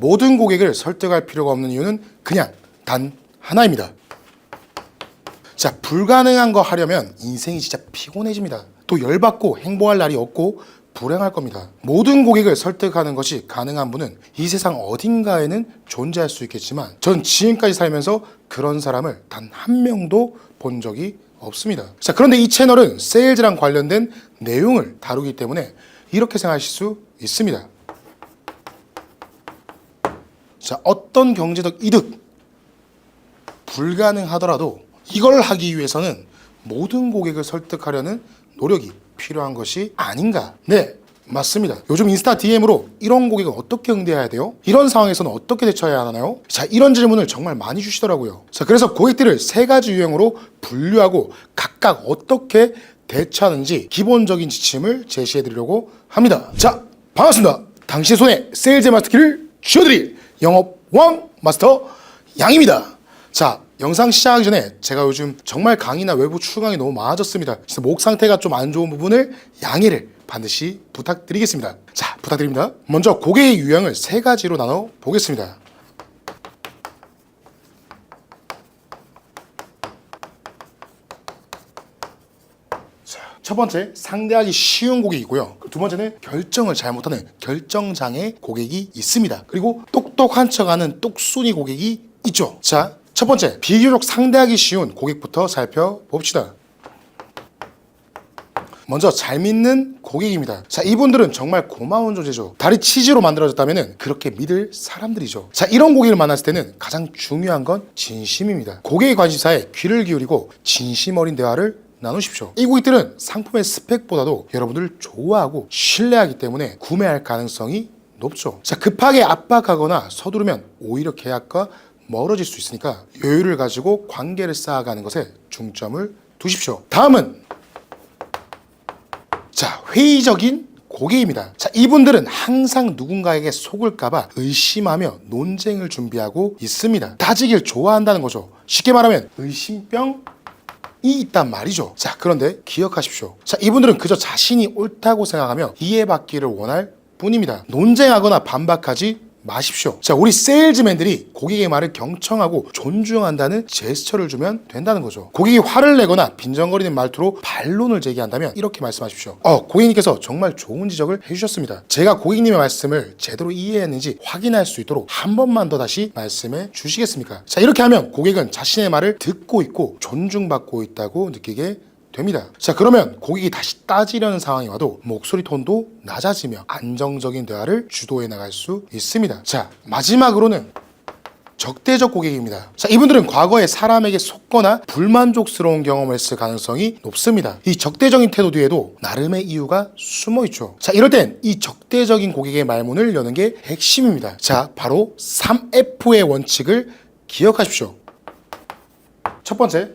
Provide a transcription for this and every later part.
모든 고객을 설득할 필요가 없는 이유는 그냥 단 하나입니다. 자, 불가능한 거 하려면 인생이 진짜 피곤해집니다. 또 열받고 행복할 날이 없고 불행할 겁니다. 모든 고객을 설득하는 것이 가능한 분은 이 세상 어딘가에는 존재할 수 있겠지만 전 지금까지 살면서 그런 사람을 단 한 명도 본 적이 없습니다. 자, 그런데 이 채널은 세일즈랑 관련된 내용을 다루기 때문에 이렇게 생각하실 수 있습니다. 자, 어떤 경제적 이득 불가능하더라도 이걸 하기 위해서는 모든 고객을 설득하려는 노력이 필요한 것이 아닌가. 네, 맞습니다. 요즘 인스타 DM으로 이런 고객은 어떻게 응대해야 돼요? 이런 상황에서는 어떻게 대처해야 하나요? 자, 이런 질문을 정말 많이 주시더라고요. 자, 그래서 고객들을 3가지 유형으로 분류하고 각각 어떻게 대처하는지 기본적인 지침을 제시해 드리려고 합니다. 자, 반갑습니다. 당신의 손에 세일즈 마스터키를 쥐어드릴 영업왕 마스터 양입니다. 자, 영상 시작하기 전에 제가 요즘 정말 강의나 외부 출강이 너무 많아졌습니다. 그래서 목 상태가 좀 안 좋은 부분을 양해를 반드시 부탁드리겠습니다. 자, 부탁드립니다. 먼저 고객의 유형을 3가지로 나눠 보겠습니다. 자, 첫 번째, 상대하기 쉬운 고객이고요. 두 번째는 결정을 잘 못하는 결정장애 고객이 있습니다. 그리고 똑똑한 척하는 똑순이 고객이 있죠. 자, 첫 번째, 비교적 상대하기 쉬운 고객부터 살펴봅시다. 먼저 잘 믿는 고객입니다. 자, 이분들은 정말 고마운 존재죠. 다리 치즈로 만들어졌다면 그렇게 믿을 사람들이죠. 자, 이런 고객을 만났을 때는 가장 중요한 건 진심입니다. 고객의 관심사에 귀를 기울이고 진심 어린 대화를 나누십시오. 이 고객들은 상품의 스펙보다도 여러분들을 좋아하고 신뢰하기 때문에 구매할 가능성이 높죠. 자, 급하게 압박하거나 서두르면 오히려 계약과 멀어질 수 있으니까 여유를 가지고 관계를 쌓아가는 것에 중점을 두십시오. 다음은 자, 회의적인 고객입니다. 자, 이분들은 항상 누군가에게 속을까봐 의심하며 논쟁을 준비하고 있습니다. 따지길 좋아한다는 거죠. 쉽게 말하면 의심병이 있단 말이죠. 자, 그런데 기억하십시오. 자, 이분들은 그저 자신이 옳다고 생각하며 이해받기를 원할 뿐입니다. 논쟁하거나 반박하지 마십시오. 자, 우리 세일즈맨들이 고객의 말을 경청하고 존중한다는 제스처를 주면 된다는 거죠. 고객이 화를 내거나 빈정거리는 말투로 반론을 제기한다면 이렇게 말씀하십시오. 고객님께서 정말 좋은 지적을 해주셨습니다. 제가 고객님의 말씀을 제대로 이해했는지 확인할 수 있도록 한 번만 더 다시 말씀해 주시겠습니까? 자, 이렇게 하면 고객은 자신의 말을 듣고 있고 존중받고 있다고 느끼게 됩니다. 자, 그러면 고객이 다시 따지려는 상황이 와도 목소리 톤도 낮아지며 안정적인 대화를 주도해 나갈 수 있습니다. 자, 마지막으로는 적대적 고객입니다. 자, 이분들은 과거에 사람에게 속거나 불만족스러운 경험을 했을 가능성이 높습니다. 이 적대적인 태도 뒤에도 나름의 이유가 숨어 있죠. 자, 이럴 땐 이 적대적인 고객의 말문을 여는 게 핵심입니다. 자, 바로 3F의 원칙을 기억하십시오. 첫 번째,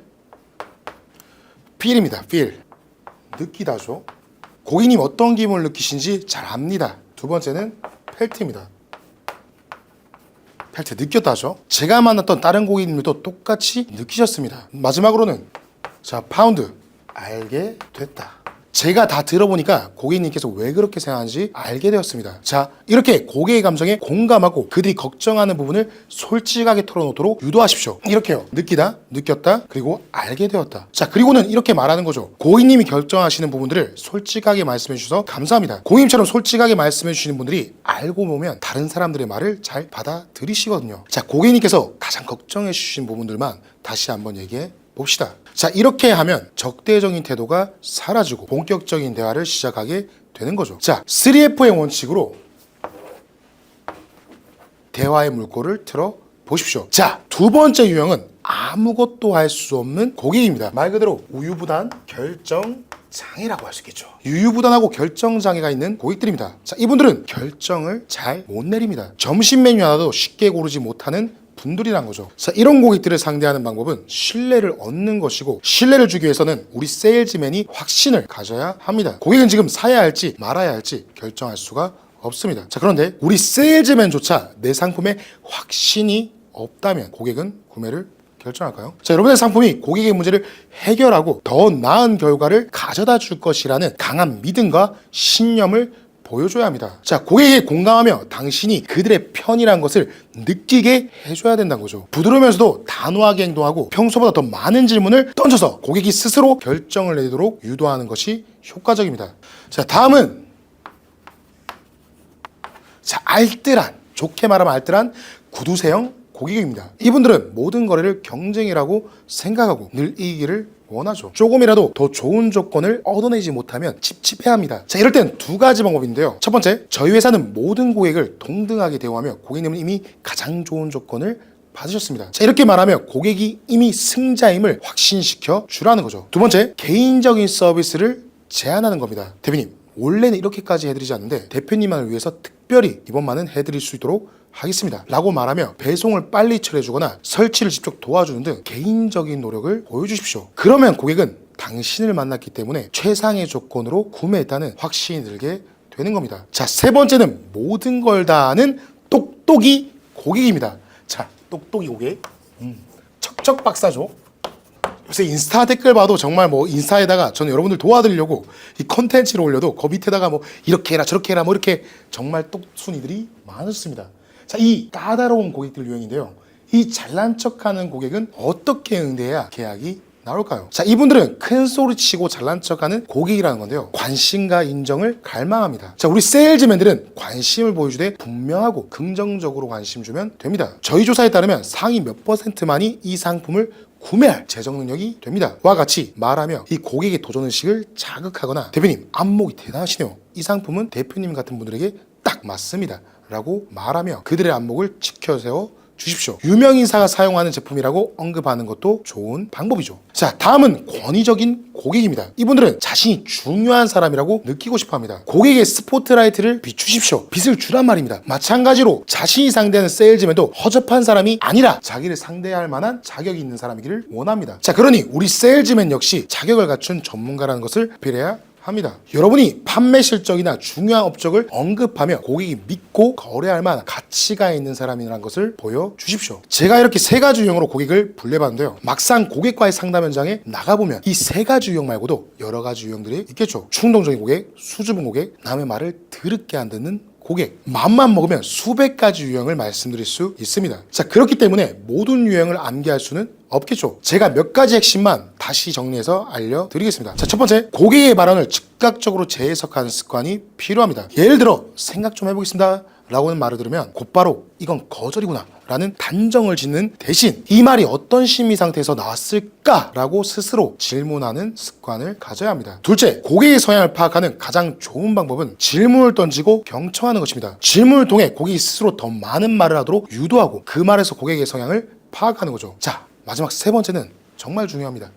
feel입니다. feel. 느끼다죠. 고객님 어떤 기분을 느끼신지 잘 압니다. 두 번째는 felt입니다. felt, 느꼈다죠. 제가 만났던 다른 고객님들도 똑같이 느끼셨습니다. 마지막으로는 자, found, 알게 됐다. 제가 다 들어보니까 고객님께서 왜 그렇게 생각하는지 알게 되었습니다. 자, 이렇게 고객의 감정에 공감하고 그들이 걱정하는 부분을 솔직하게 털어놓도록 유도하십시오. 이렇게요. 느끼다, 느꼈다, 그리고 알게 되었다. 자, 그리고는 이렇게 말하는 거죠. 고객님이 결정하시는 부분들을 솔직하게 말씀해 주셔서 감사합니다. 고객님처럼 솔직하게 말씀해 주시는 분들이 알고 보면 다른 사람들의 말을 잘 받아들이시거든요. 자, 고객님께서 가장 걱정해 주신 부분들만 다시 한번 얘기해 봅시다. 자, 이렇게 하면 적대적인 태도가 사라지고 본격적인 대화를 시작하게 되는 거죠. 자, 3F의 원칙으로 대화의 물꼬를 틀어 보십시오. 자, 두 번째 유형은 아무것도 할 수 없는 고객입니다. 말 그대로 우유부단 결정장애라고 할 수 있겠죠. 유유부단하고 결정장애가 있는 고객들입니다. 자, 이분들은 결정을 잘 못 내립니다. 점심 메뉴 하나도 쉽게 고르지 못하는 분들이란 거죠. 자, 이런 고객들을 상대하는 방법은 신뢰를 얻는 것이고, 신뢰를 주기 위해서는 우리 세일즈맨이 확신을 가져야 합니다. 고객은 지금 사야 할지 말아야 할지 결정할 수가 없습니다. 자, 그런데 우리 세일즈맨조차 내 상품에 확신이 없다면 고객은 구매를 결정할까요? 자, 여러분의 상품이 고객의 문제를 해결하고 더 나은 결과를 가져다 줄 것이라는 강한 믿음과 신념을 보여줘야 합니다. 자, 고객에게 공감하며 당신이 그들의 편이라는 것을 느끼게 해줘야 된다는 거죠. 부드러우면서도 단호하게 행동하고 평소보다 더 많은 질문을 던져서 고객이 스스로 결정을 내도록 유도하는 것이 효과적입니다. 자, 다음은 알뜰한, 좋게 말하면 알뜰한 구두쇠형 고객입니다. 이분들은 모든 거래를 경쟁이라고 생각하고 늘 이기기를 원하죠. 조금이라도 더 좋은 조건을 얻어내지 못하면 찝찝해합니다. 자, 이럴 땐 두 가지 방법인데요. 첫 번째, 저희 회사는 모든 고객을 동등하게 대우하며 고객님은 이미 가장 좋은 조건을 받으셨습니다. 자, 이렇게 말하며 고객이 이미 승자임을 확신시켜 주라는 거죠. 두 번째, 개인적인 서비스를 제안하는 겁니다. 대표님, 원래는 이렇게까지 해드리지 않는데 대표님만을 위해서 특별히 이번만은 해드릴 수 있도록 하겠습니다 라고 말하며 배송을 빨리 처리해주거나 설치를 직접 도와주는 등 개인적인 노력을 보여주십시오. 그러면 고객은 당신을 만났기 때문에 최상의 조건으로 구매했다는 확신이 들게 되는 겁니다. 자, 세 번째는 모든 걸 다 아는 똑똑이 고객입니다. 자, 똑똑이 고객, 척척 박사죠. 요새 인스타 댓글 봐도 정말 뭐 인스타에다가 저는 여러분들 도와드리려고 이 컨텐츠를 올려도 그 밑에다가 뭐 이렇게 해라 저렇게 해라 뭐 이렇게 정말 똑순이들이 많았습니다. 자, 이 까다로운 고객들 유형인데요. 이 잘난 척하는 고객은 어떻게 응대해야 계약이 나올까요? 자, 이분들은 큰 소리 치고 잘난 척하는 고객이라는 건데요. 관심과 인정을 갈망합니다. 자, 우리 세일즈맨들은 관심을 보여주되 분명하고 긍정적으로 관심 주면 됩니다. 저희 조사에 따르면 상위 몇 %만이 이 상품을 구매할 재정 능력이 됩니다. 와 같이 말하며 이 고객의 도전의식을 자극하거나 대표님, 안목이 대단하시네요. 이 상품은 대표님 같은 분들에게 딱 맞습니다 라고 말하며 그들의 안목을 지켜세워 주십시오. 유명인사가 사용하는 제품이라고 언급하는 것도 좋은 방법이죠. 자, 다음은 권위적인 고객입니다. 이분들은 자신이 중요한 사람이라고 느끼고 싶어 합니다. 고객의 스포트라이트를 비추십시오. 빛을 주란 말입니다. 마찬가지로 자신이 상대하는 세일즈맨도 허접한 사람이 아니라 자기를 상대할 만한 자격이 있는 사람이기를 원합니다. 자, 그러니 우리 세일즈맨 역시 자격을 갖춘 전문가라는 것을 빌해야 합니다. 여러분이 판매 실적이나 중요한 업적을 언급하며 고객이 믿고 거래할 만한 가치가 있는 사람이라는 것을 보여주십시오. 제가 이렇게 세 가지 유형으로 고객을 분류해봤는데요. 막상 고객과의 상담 현장에 나가보면 이 세 가지 유형 말고도 여러 가지 유형들이 있겠죠. 충동적인 고객, 수줍은 고객, 남의 말을 더럽게 안 듣는 고객. 맘만 먹으면 수백 가지 유형을 말씀드릴 수 있습니다. 자, 그렇기 때문에 모든 유형을 암기할 수는 없겠죠. 제가 몇 가지 핵심만 다시 정리해서 알려드리겠습니다. 자, 첫 번째, 고객의 발언을 즉각적으로 재해석하는 습관이 필요합니다. 예를 들어 생각 좀 해보겠습니다 라고는 말을 들으면 곧바로 이건 거절이구나 라는 단정을 짓는 대신 이 말이 어떤 심리 상태에서 나왔을까 라고 스스로 질문하는 습관을 가져야 합니다. 둘째, 고객의 성향을 파악하는 가장 좋은 방법은 질문을 던지고 경청하는 것입니다. 질문을 통해 고객이 스스로 더 많은 말을 하도록 유도하고 그 말에서 고객의 성향을 파악하는 거죠. 자, 마지막 세 번째는 정말 중요합니다.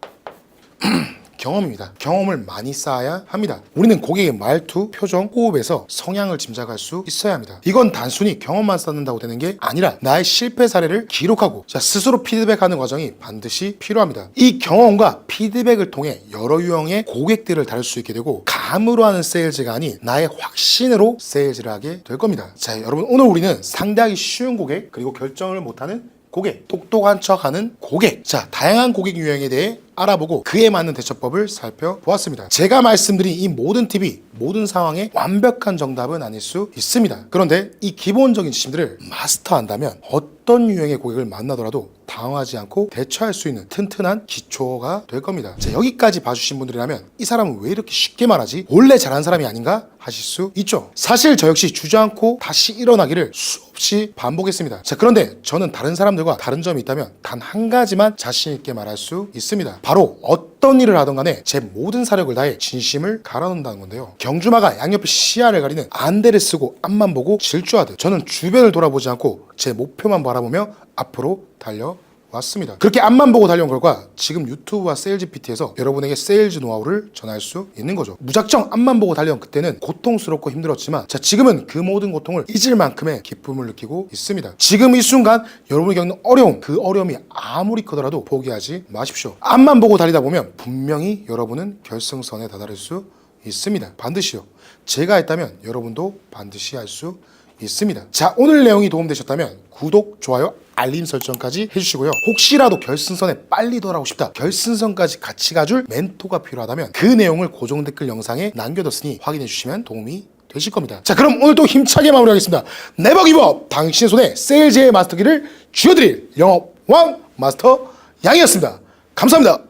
경험입니다. 경험을 많이 쌓아야 합니다. 우리는 고객의 말투, 표정, 호흡에서 성향을 짐작할 수 있어야 합니다. 이건 단순히 경험만 쌓는다고 되는 게 아니라 나의 실패 사례를 기록하고 스스로 피드백하는 과정이 반드시 필요합니다. 이 경험과 피드백을 통해 여러 유형의 고객들을 다룰 수 있게 되고 감으로 하는 세일즈가 아닌 나의 확신으로 세일즈를 하게 될 겁니다. 자, 여러분, 오늘 우리는 상대하기 쉬운 고객, 그리고 결정을 못하는 고객, 똑똑한 척하는 고객, 자, 다양한 고객 유형에 대해 알아보고 그에 맞는 대처법을 살펴보았습니다. 제가 말씀드린 이 모든 팁이 모든 상황에 완벽한 정답은 아닐 수 있습니다. 그런데 이 기본적인 지식들을 마스터한다면 어떤 유형의 고객을 만나더라도 당황하지 않고 대처할 수 있는 튼튼한 기초가 될 겁니다. 자, 여기까지 봐주신 분들이라면 이 사람은 왜 이렇게 쉽게 말하지? 원래 잘하는 사람이 아닌가? 하실 수 있죠. 사실 저 역시 주저앉고 다시 일어나기를 수없이 반복했습니다. 자, 그런데 저는 다른 사람들과 다른 점이 있다면 단 한 가지만 자신 있게 말할 수 있습니다. 바로 어떤 일을 하던 간에 제 모든 사력을 다해 진심을 갈아놓는다는 건데요. 경주마가 양옆에 시야를 가리는 안대를 쓰고 앞만 보고 질주하듯 저는 주변을 돌아보지 않고 제 목표만 바라보며 앞으로 달려왔습니다. 그렇게 앞만 보고 달려온 결과 지금 유튜브와 세일즈 PT에서 여러분에게 세일즈 노하우를 전할 수 있는 거죠. 무작정 앞만 보고 달려온 그때는 고통스럽고 힘들었지만 지금은 그 모든 고통을 잊을 만큼의 기쁨을 느끼고 있습니다. 지금 이 순간 여러분이 겪는 어려움, 그 어려움이 아무리 크더라도 포기하지 마십시오. 앞만 보고 달리다 보면 분명히 여러분은 결승선에 다다를 수 있습니다. 반드시요. 제가 했다면 여러분도 반드시 할 수 있습니다. 자, 오늘 내용이 도움되셨다면 구독, 좋아요, 알림 설정까지 해주시고요. 혹시라도 결승선에 빨리 돌아오고 싶다, 결승선까지 같이 가줄 멘토가 필요하다면 그 내용을 고정 댓글 영상에 남겨뒀으니 확인해 주시면 도움이 되실 겁니다. 자, 그럼 오늘도 힘차게 마무리하겠습니다. 네버 기브업, 당신의 손에 세일즈의 마스터키를 쥐어드릴 영업왕 마스터 양이었습니다. 감사합니다.